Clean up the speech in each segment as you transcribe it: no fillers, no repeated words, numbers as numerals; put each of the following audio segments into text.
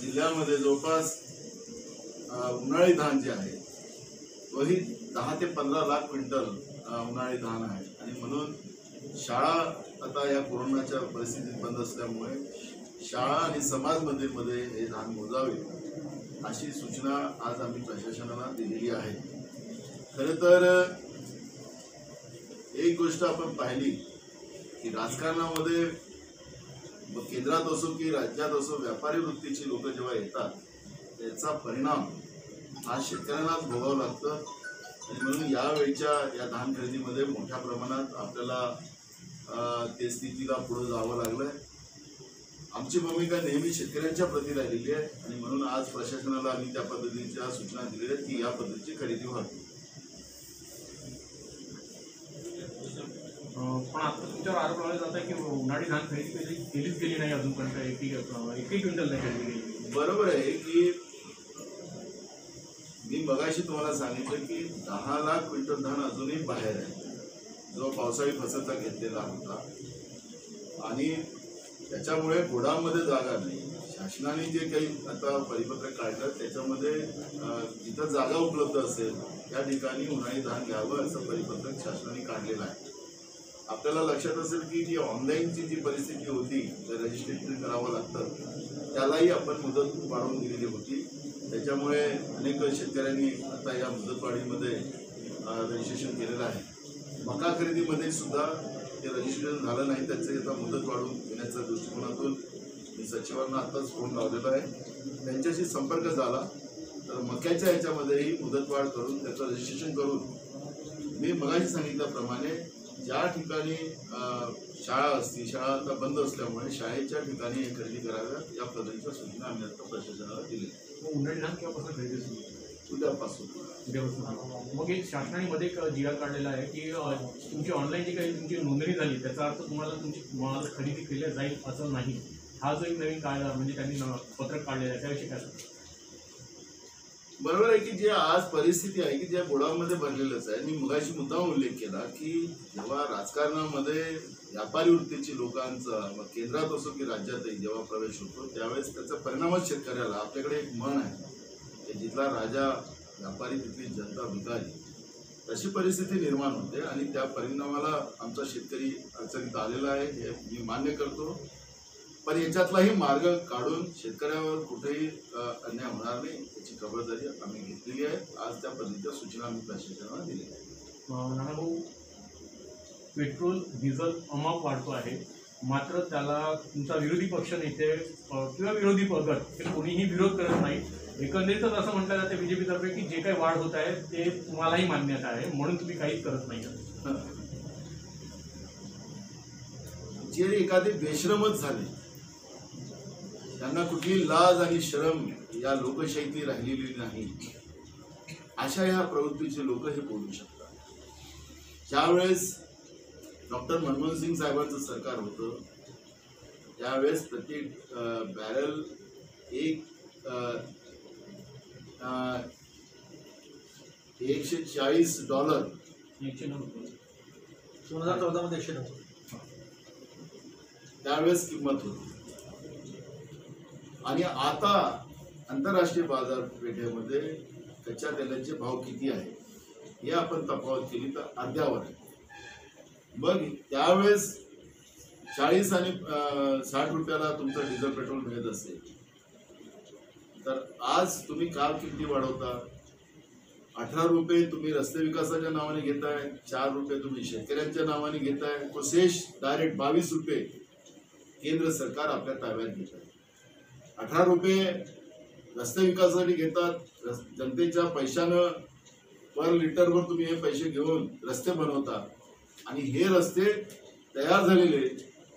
जिल्ह्यामध्ये जवळपास उन्हाळी धान जे आहे तोही 10 ते 15 लाख क्विंटल उन्हाळी धान आहे आणि म्हणून शाळा आता या कोरोनाच्या परिस्थितीत बंद असल्यामुळे शाळा आणि समाज मंदिरमध्ये हे धान मोजावे अशी सूचना आज आम्ही प्रशासनाला दिलेली आहे। खरं तर एक गोष्ट आपण पाहिली की राजकारणामध्ये केंद्रात असो की राज्यात असो व्यापारी वृत्तीची लोक जेव्हा येतात त्याचा परिणाम हा शेतकऱ्यांनाच भोगावं लागतं आणि म्हणून यावेळच्या या धान खरेदीमध्ये मोठ्या प्रमाणात आपल्याला ते स्थितीला पुढे जावं लागलंय। आमची भूमिका नेहमी शेतकऱ्यांच्या प्रती राहिलेली आहे आणि म्हणून आज प्रशासनाला आम्ही त्या पद्धतीच्या सूचना दिलेल्या आहेत की या पद्धतीची खरेदी व्हावी। पण आता तुमच्यावर आरोप लावला जात आहे की उन्हाळी धान खरेदी केलीच गेली नाही अजूनपर्यंत एकही क्विंटल नाही खरेदी केली। बरोबर आहे की मी मगाशी तुम्हाला सांगितलं की 10 लाख क्विंटल धान अजूनही बाहेर आहे जो पावसाळी फसलचा घेतलेला होता आणि त्याच्यामुळे गोडामध्ये जागा नाही। शासनाने जे काही आता परिपत्रक काढलं त्याच्यामध्ये जिथं जागा उपलब्ध असेल त्या ठिकाणी उन्हाळी धान घ्यावं असं परिपत्रक शासनाने काढलेलं आहे। आपल्याला लक्षात असेल की जी ऑनलाईनची जी परिस्थिती होती रजिस्ट्रेशन करावं लागतं त्यालाही आपण मुदत वाढवून दिलेली होती। त्याच्यामुळे अनेक शेतकऱ्यांनी आता या मुदतवाढीमध्ये रजिस्ट्रेशन केलेलं आहे। मका खरेदीमध्ये सुद्धा ते रजिस्ट्रेशन झालं नाही त्याचे आता मुदत वाढवून घेण्याच्या दृष्टिकोनातून मी सचिवांना आताच फोन लावलेला आहे। त्यांच्याशी संपर्क झाला तर मक्याच्या याच्यामध्येही मुदतवाढ करून त्याचं रजिस्ट्रेशन करून मी मगाशी सांगितल्याप्रमाणे ज्या ठिकाणी शाळा असती शाळा आता बंद असल्यामुळे शाळेच्या ठिकाणी हे खरेदी कराव्या या पद्धतीच्या सूचना आम्ही आता प्रशासनाला दिल्या। उन्हाळी धान केव्हापासून खरेदी सुरू? उद्यापासून। मग एक शासनाने मध्ये एक जी आर काढलेला आहे की तुमची ऑनलाईन जी काही तुमची नोंदणी झाली त्याचा अर्थ तुम्हाला तुमची माल खरेदी केल्या जाईल असं नाही। हा जो एक नवीन कायदा म्हणजे त्यांनी पत्रक काढलेलं आहे त्याविषयी काय सांगता? बरोबर आहे की जे आज परिस्थिती आहे की ज्या गोडामध्ये बनलेलंच आहे। मी मगाशी मुद्दाम उल्लेख केला की जेव्हा राजकारणामध्ये व्यापारी वृत्तीची लोकांचा मग केंद्रात असो की राज्यातही जेव्हा प्रवेश होतो त्यावेळेस त्याचा परिणामच शेतकऱ्याला आपल्याकडे एक म्हण आहे की जिथला राजा व्यापारी तिथली जनता भिकारी तशी परिस्थिती निर्माण होते आणि त्या परिणामाला आमचा शेतकरी अडचणीत आलेला आहे हे मी मान्य करतो। पण याच्यातलाही मार्ग काढून शेतकऱ्यावर कुठेही अन्याय होणार नाही याची खबरदारी आम्ही घेतलेली आहे। आज त्या पद्धतीच्या सूचना आम्ही प्रशासनाला दिलेल्या आहेत। नानाभाऊ, पेट्रोल डिझेल अमाप वाढतो आहे मात्र त्याला तुमचा विरोधी पक्ष नेते किंवा विरोधी पगड हे कोणीही विरोध करत नाही। एकंदरीतच असं म्हटलं जाते बीजेपीतर्फे की जे काही वाढ होत आहे ते तुम्हालाही मान्यता आहे म्हणून तुम्ही काहीच करत नाही। जे एखादे बेशरमच झाले त्यांना कुठली लाज आणि शरम या लोकशाहीतली राहिलेली नाही अशा ह्या प्रवृत्तीचे लोक हे बोलू शकतात। ज्यावेळेस डॉक्टर मनमोहन सिंग साहेबांचं सरकार होतं त्यावेळेस प्रत्येक बॅरल $140 2014 मध्ये 109 त्यावेळेस किंमत होती आणि आता आंतरराष्ट्रीय बाजारपेठेमध्ये कच्च्या तेलाचे भाव किती आहे हे आपण तफावत केली तर अर्ध्यावर आहे। मग त्यावेळेस 40 आणि 60 रुपयाला तुमचं डिझेल पेट्रोल मिळत असेल तर आज तुम्ही कार किमती वाढवता। 18 रुपये तुम्ही रस्ते विकासाच्या नावाने घेताय, 4 रुपये तुम्ही शेतकऱ्यांच्या नावाने घेताय, तो शेष डायरेक्ट 22 रुपये केंद्र सरकार आपल्या ताब्यात घेत आहे। 18 रुपये रस्ते विकासासाठी घेतात, जनतेच्या पैशानं पर लिटरवर तुम्ही हे पैसे घेऊन रस्ते बनवता आणि हे रस्ते तयार झालेले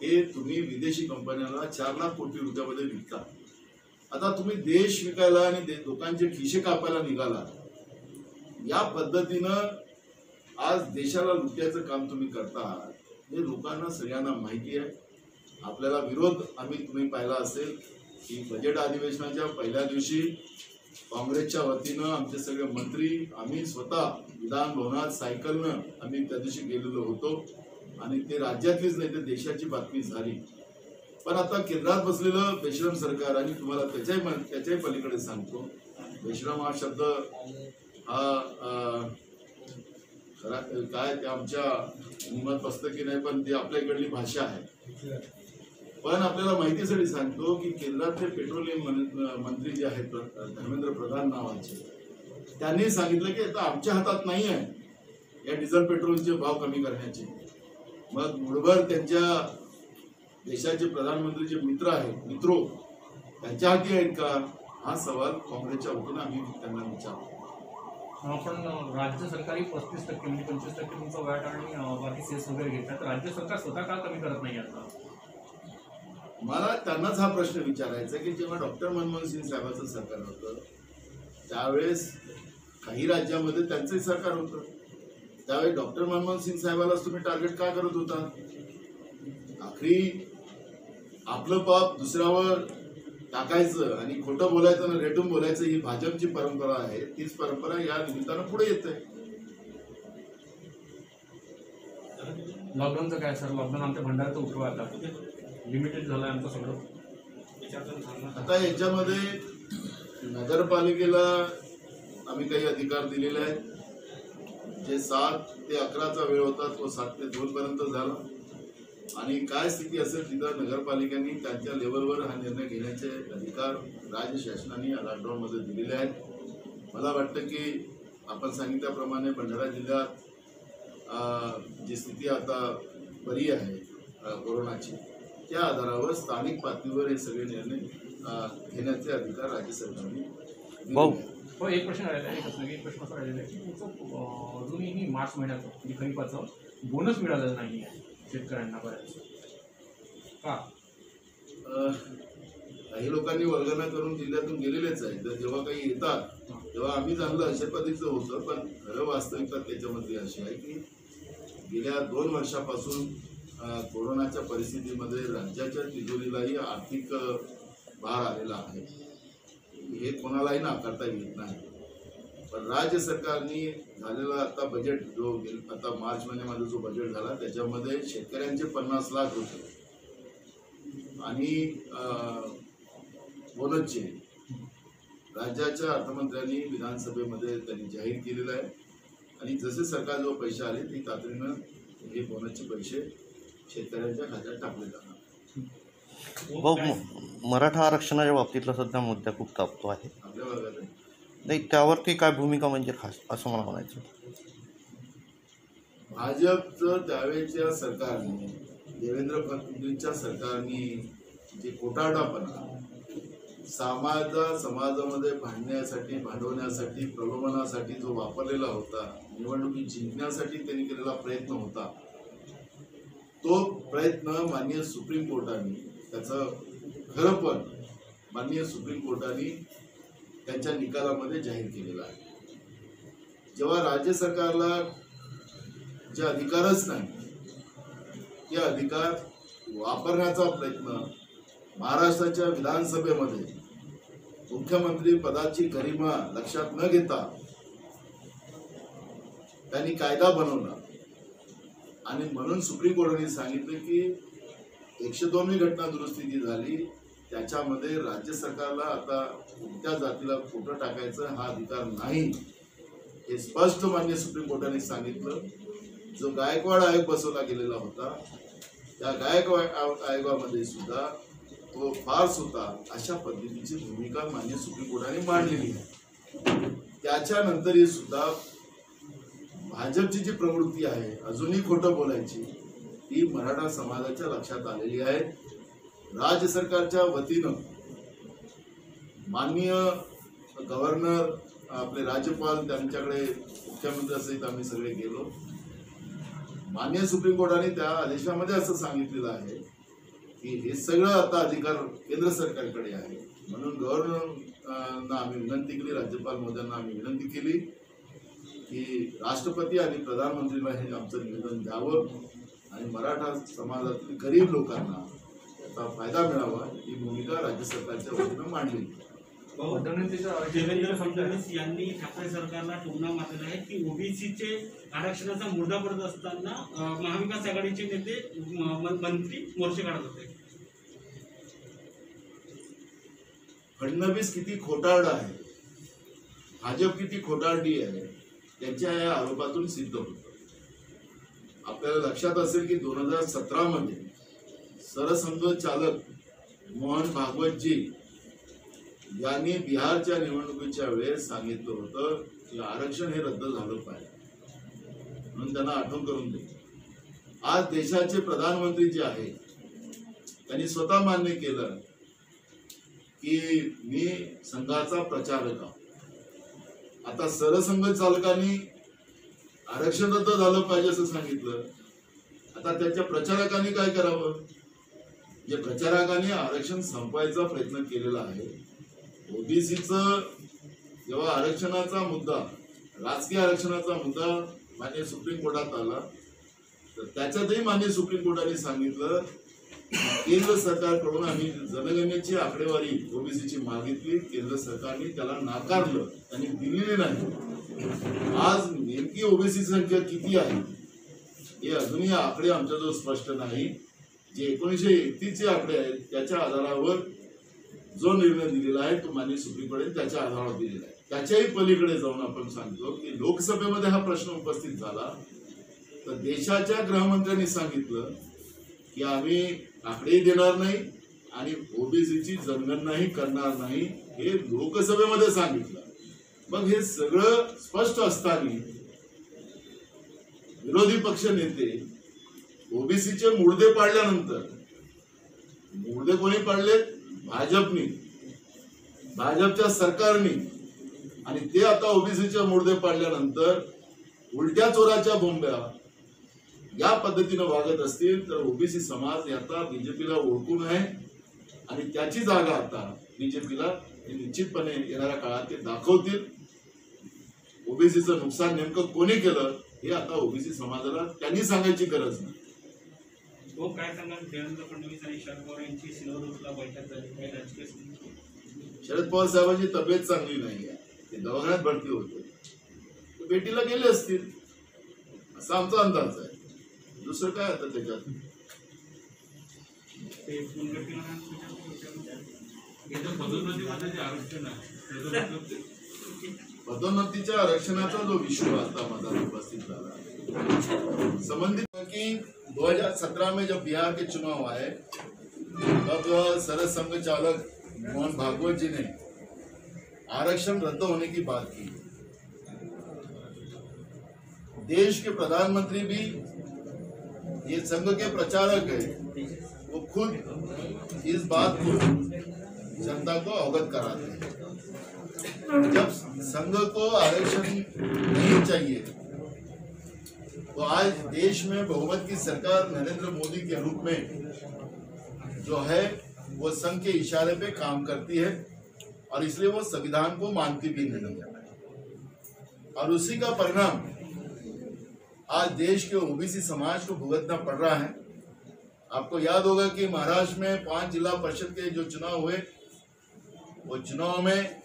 हे तुम्ही विदेशी कंपन्यांना 4 लाख कोटी रुपयामध्ये विकता। आता तुम्ही देश विकायला आणि लोकांचे खिशे कापायला निघाला। या पद्धतीनं आज देशाला लुटण्याचं काम तुम्ही करता हे लोकांना सगळ्यांना माहिती आहे। आपल्याला विरोध तुम्ही पाहिला असेल की बजेट अधिवेशनाच्या पहिल्या दिवशी काँग्रेसच्या वतीनं आमचे सगळे मंत्री आम्ही स्वतः विधान भवनात सायकलनं आम्ही त्या दिवशी गेलेलो होतो आणि ते राज्यातलीच नाही तर देशाची बातमी झाली। पण आता केंद्रात बसलेलं बेशरम सरकार, आणि तुम्हाला त्याच्याही पलीकडे सांगतो, बेशरम हा शब्द हा काय ते आमच्या नियमात बसतं की नाही, पण ती आपल्या इकडली भाषा आहे. पण आपल्याला माहितीसाठी सांगतो की केंद्रातले पेट्रोलियम मंत्री जे आहेत धर्मेंद्र प्रधान नावाचे, त्यांनी सांगितलं की आता आमच्या हातात नाही आहे या डिझेल पेट्रोलचे भाव कमी करण्याचे. मग मुठभर त्यांच्या देशाचे प्रधानमंत्री जे मित्रो त्यांच्या हाती आहेत का, हा सवाल काँग्रेसच्या वतीनं आम्ही त्यांना विचारतो. आपण राज्य सरकारी 35% म्हणजे 25% तुमचा वॅट आणि बाकी सेस वगैरे घेतात, राज्य सरकार स्वतः का कमी करत नाही आता? मला त्यांनाच हा प्रश्न विचारायचा की जेव्हा डॉक्टर मनमोहन सिंग साहेबांचं सरकार होतं त्यावेळेस काही राज्यामध्ये त्यांचंही सरकार होतं, त्यावेळेस डॉक्टर मनमोहन सिंग साहेबालाच तुम्ही टार्गेट का करत होता? आखरी आपलं पाप दुसऱ्यावर टाकायचं आणि खोटं बोलायचं आणि रेटून बोलायचं ही भाजपची परंपरा आहे. तीच परंपरा या निमित्तानं पुढे येते. लॉकडाऊनचं काय सर? लॉकडाऊन आमच्या भंडाऱ्याचं उठवा आता लिमिटेड झालं आमचं सगळं. आता याच्यामध्ये नगरपालिकेला आम्ही काही अधिकार दिलेले आहेत. जे 7 ते 11चा वेळ होता तो 7 ते 2 पर्यंत झाला, आणि काय स्थिती असेल तिथं नगरपालिकांनी त्यांच्या लेवलवर हा निर्णय घेण्याचे अधिकार राज्य शासनाने या लॉकडाऊनमध्ये दिलेले आहेत. मला वाटतं की आपण सांगितल्याप्रमाणे भंडारा जिल्ह्यात जी स्थिती आता बरी आहे कोरोनाची, त्या आधारावर स्थानिक पातळीवर हे सगळे निर्णय घेण्याचे अधिकार राज्य सरकारने दिलेले आहेत. हो, एक प्रश्न राहिला आहे. एक प्रश्न असा राहिलेला आहे की तुमचं अजूनही मार्च महिन्याचं म्हणजे खरीपाचं बोनस मिळालेलं नाही आहे शेतकऱ्यांना बऱ्याच का? काही लोकांनी वर्गना करून जिल्ह्यातून गेलेलेच आहे. तर जेव्हा काही येतात तेव्हा आम्ही जाणलं अशा पद्धतीचं होतं, पण खरं वास्तविकता त्याच्यामध्ये अशी आहे की गेल्या 2 वर्षापासून कोरोनाच्या परिस्थितीमध्ये राज्याच्या तिजोरीलाही आर्थिक भार आलेला आहे. हे कोणालाही नाकारता येत नाही. पण राज्य सरकारने झालेला आता बजेट जो आता मार्च महिन्यामध्ये जो बजेट झाला त्याच्यामध्ये शेतकऱ्यांचे 50 लाख रुपये आणि बोनसचे राज्याच्या अर्थमंत्र्यांनी विधानसभेमध्ये त्यांनी जाहीर केलेलं आहे. आणि जसे सरकारजवळ पैसे आले ते तातडीनं हे बोनसचे पैसे शेतकऱ्यांच्या खात्यात टाकले जाणार. मराठा आरक्षणाच्या बाबतीतला सध्या मुद्दा खूप तापतो आहे आपल्या वर्गात नाही, त्यावरती काय भूमिका म्हणजे खास असं मला म्हणायचं. भाजपचं त्यावेळेच्या सरकारने, देवेंद्र फडणवीसच्या सरकारने जे खोटारडेपणा समाजामध्ये भांडवण्यासाठी प्रलोभनासाठी जो वापरलेला होता, निवडणुकी जिंकण्यासाठी त्यांनी केलेला प्रयत्न होता, तो प्रयत्न माननीय सुप्रीम कोर्टाने त्याचं खरंपण माननीय सुप्रीम कोर्टाने त्यांच्या निकालामध्ये जाहीर केलेला आहे. जेव्हा राज्य सरकारला जे अधिकारच नाही ते अधिकार वापरण्याचा प्रयत्न महाराष्ट्राच्या विधानसभेमध्ये मुख्यमंत्री पदाची गरिमा लक्षात न घेता त्यांनी कायदा बनवला, आणि म्हणून सुप्रीम कोर्टाने सांगितलं की 102वी घटना दुरुस्ती जी झाली त्याच्यामध्ये राज्य सरकारला आता कोणत्या जातीला खोटं टाकायचं हा अधिकार नाही, हे स्पष्ट मान्य सुप्रीम कोर्टाने सांगितलं. जो गायकवाड आयोग बसवला गेलेला होता त्या गायकवाड आयोगामध्ये सुद्धा तो फार्स होता अशा पद्धतीची भूमिका मान्य सुप्रीम कोर्टाने मांडलेली आहे. त्याच्यानंतरही सुद्धा भाजपची जी प्रवृत्ती आहे अजूनही खोटं बोलायची ती मराठा समाजाच्या लक्षात आलेली आहे. राज्य सरकारच्या वतीनं माननीय गव्हर्नर आपले राज्यपाल त्यांच्याकडे मुख्यमंत्र्यांसहित आम्ही सगळे गेलो. माननीय सुप्रीम कोर्टाने त्या आदेशामध्ये असं सांगितलेलं आहे की हे सगळं आता अधिकार केंद्र सरकारकडे आहे. म्हणून गव्हर्नरना आम्ही विनंती केली, राज्यपाल महोदयांना आम्ही विनंती केली की राष्ट्रपती आणि प्रधानमंत्रीला हे आमचं निवेदन द्यावं आणि मराठा समाजातील गरीब लोकांना त्याचा फायदा मिळावा ही भूमिका राज्य सरकारच्या वतीनं मांडली. देवेंद्र फडणवीस यांनी ठाकरे सरकारला टोमणा मारलेला आहे की ओबीसीचे आरक्षणाचा मुद्दा पडत असताना महाविकास आघाडीचे नेते मंत्री मोर्चे काढत होते. फडणवीस किती खोटारडा आहे, भाजप किती खोटारडी आहे, त्यांच्या या आरोपातून सिद्ध होतं. आपल्याला लक्षात असेल की 2017 मध्ये सरसंघचालक मोहन भागवतजी यांनी बिहारच्या निवडणुकीच्या वेळेस सांगितलं होतं की आरक्षण हे रद्द झालं पाहिजे, म्हणून त्यांना आठवण करून दे. आज देशाचे प्रधानमंत्री जे आहे त्यांनी स्वतः मान्य केलं की मी संघाचा प्रचारक आहे. आता सरसंघ चालकांनी आरक्षण रद्द झालं पाहिजे असं सांगितलं. आता त्याच्या प्रचारकांनी काय करावं? जे प्रचारकांनी आरक्षण संपवायचा प्रयत्न केलेला आहे. ओबीसीचं जेव्हा आरक्षणाचा मुद्दा, राजकीय आरक्षणाचा मुद्दा माननीय सुप्रीम कोर्टात आला, तर त्याच्यातही माननीय सुप्रीम कोर्टाने सांगितलं केंद्र सरकारकडून आम्ही जनगणनेची आकडेवारी ओबीसीची मागितली, केंद्र सरकारने त्याला नाकारलं, त्यांनी दिलेली नाही. आज नेमकी ओबीसी संख्या किती आहे हे अजूनही आकडे आमच्याजवळ स्पष्ट नाही. जे 1931चे आकडे आहेत त्याच्या आधारावर जो निर्णय दिलेला आहे तो माननीय सुप्रीम कोर्टाने त्याच्या आधारावर दिलेला आहे. त्याच्याही पलीकडे जाऊन आपण सांगतो की लोकसभेमध्ये हा प्रश्न उपस्थित झाला तर देशाच्या गृहमंत्र्यांनी सांगितलं की आम्ही आकडेही देणार नाही आणि ओबीसीची जनगणनाही करणार नाही, हे लोकसभेमध्ये सांगितलं. मग हे सगळं स्पष्ट असताना विरोधी पक्ष नेते ओबीसीचे मुर्दे पाडल्यानंतर, मुर्दे कोणी पाडले? भाजपनी, भाजपच्या सरकारने. आणि ते आता ओबीसीचे मुर्दे पाडल्यानंतर उलट्या चोराच्या बोंब्या या पद्धतीने वागत असतील तर ओबीसी समाज आता बीजेपीला ओळखून आहे आणि त्याची जागा आता बीजेपीला निश्चितपणे येणाऱ्या काळात ते दाखवतील. ओबीसीचं नुकसान नेमकं कोणी केलं हे आता ओबीसी समाजाला त्यांनी सांगायची गरज नाही. तो काय सांगा, देवेंद्र फडणवीस आणि शरद पवार यांची सिंधुदुर्गला बैठक झाली, काही राजकीय शरद पवार साहेबांची तब्येत चांगली नाही आहे, ते दवाखान्यात भरती होते, भेटीला गेले असतील असा आमचा अंदाज आहे. दुसरं काय आता त्याच्यात? पदोन्नतीच्या आरक्षणाचा जो विषय आता माझा उपस्थित झाला संबंधित की 2017 में जब बिहार के चुनाव आए तब सरसंघ चालक मोहन भागवत जी ने आरक्षण रद्द होने की बात की. देश के प्रधानमंत्री भी ये संघ के प्रचारक है, वो खुद इस बात को जनता को अवगत कराते हैं. जब संघ को आरक्षण नहीं चाहिए तो आज देश में बहुमत की सरकार नरेंद्र मोदी के रूप में जो है वो संघ के इशारे पे काम करती है और इसलिए वो संविधान को मानती भी नहीं है. और उसी का परिणाम आज देश के ओबीसी समाज को भुगतना पड़ रहा है. आपको याद होगा कि महाराष्ट्र में 5 जिला परिषद के जो चुनाव हुए, वो चुनाव में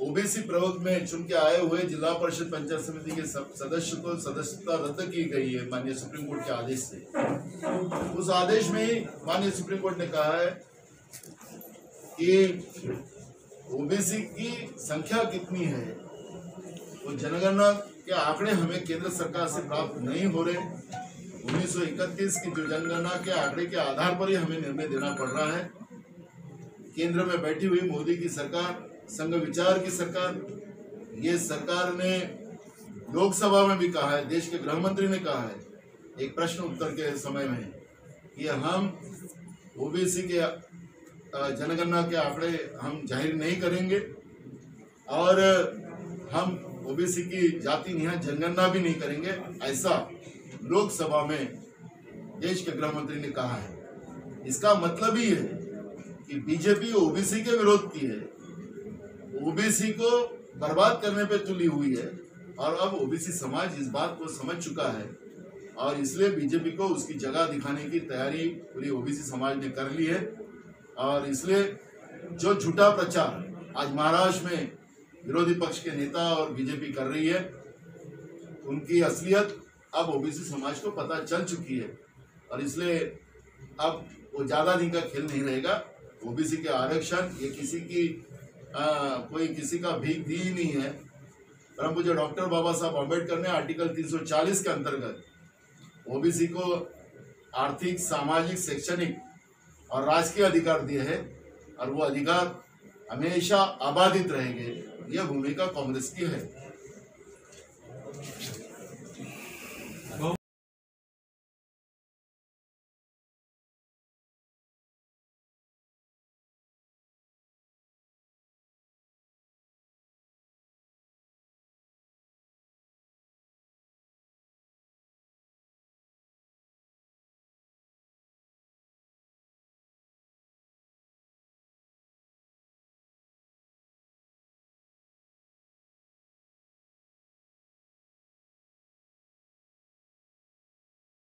ओबीसी प्रवर्ग में चुन के आए हुए जिला परिषद पंचायत समिति के सदस्य को सदस्यता रद्द की गई है माननीय सुप्रीम कोर्ट के आदेश से. उस आदेश में ही माननीय सुप्रीम कोर्ट ने कहा है कि ओबीसी की संख्या कितनी है, वो जनगणना के आंकड़े हमें केंद्र सरकार से प्राप्त नहीं हो रहे. 1931 की जो जनगणना के आंकड़े के आधार पर ही हमें निर्णय देना पड़ रहा है. केंद्र में बैठी हुई मोदी की सरकार, संघ विचार की सरकार, ये सरकार ने लोकसभा में भी कहा है, देश के गृह मंत्री ने कहा है एक प्रश्न उत्तर के समय में कि हम ओबीसी के जनगणना के आंकड़े हम जाहिर नहीं करेंगे और हम ओबीसी की जाति निहाय जनगणना भी नहीं करेंगे, ऐसा लोकसभा में देश के गृह मंत्री ने कहा है. इसका मतलब ही है कि बीजेपी ओबीसी के विरोध की है, ओबीसी को बर्बाद करने पे तुली हुई है और अब ओबीसी समाज इस बात को समझ चुका है और इसलिए बीजेपी को उसकी जगह दिखाने की तैयारी पूरी ओबीसी समाज ने कर ली है. और इसलिए जो झूठा प्रचार आज महाराष्ट्र में विरोधी पक्ष के नेता और बीजेपी कर रही है, उनकी असलियत अब ओबीसी समाज को पता चल चुकी है और इसलिए अब वो ज्यादा दिन का खेल नहीं रहेगा. ओबीसी के आरक्षण ये किसी की कोई किसी का भीख दी ही नहीं है। परम पूज्य डॉक्टर बाबा साहब अम्बेडकर ने आर्टिकल 340 के अंतर्गत ओबीसी को आर्थिक, सामाजिक, शैक्षणिक और राजकीय अधिकार दिए हैं और वो अधिकार हमेशा आबादित रहेंगे। यह भूमिका कांग्रेस की है।